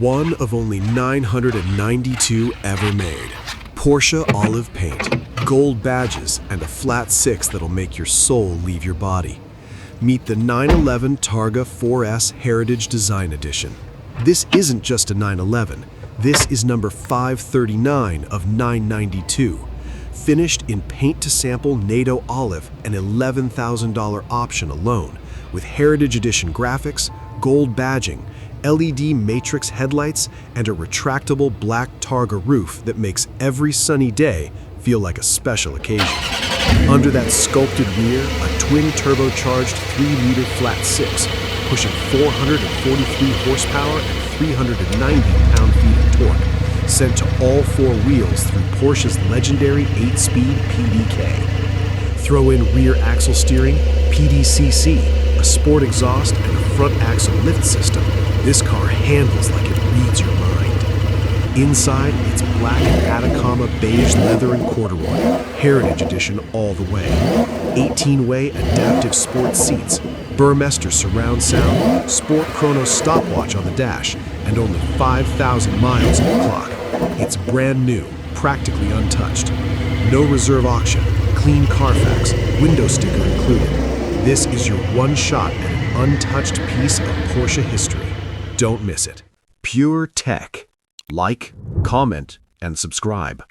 One of only 992 ever made. Porsche Olive paint, gold badges, and a flat six that'll make your soul leave your body. Meet the 911 Targa 4S Heritage Design Edition. This isn't just a 911. This is number 539 of 992. Finished in paint-to-sample NATO Olive, an $11,000 option alone, with Heritage Edition graphics, gold badging, LED matrix headlights, and a retractable black Targa roof that makes every sunny day feel like a special occasion. Under that sculpted rear, a twin turbocharged 3-liter flat six, pushing 443 horsepower and 390 pound-feet of torque, sent to all four wheels through Porsche's legendary 8-speed PDK. Throw in rear axle steering, PDCC, a sport exhaust, and a front axle lift system. This car handles like it reads your mind. Inside, it's black Atacama beige leather and corduroy, Heritage Edition all the way. 18-way adaptive sport seats, Burmester surround sound, Sport Chrono stopwatch on the dash, and only 5,000 miles on the clock. It's brand new, practically untouched. No reserve auction, clean Carfax, window sticker included. This is your one shot at an untouched piece of Porsche history. Don't miss it. PureRtech. Like, comment, and subscribe.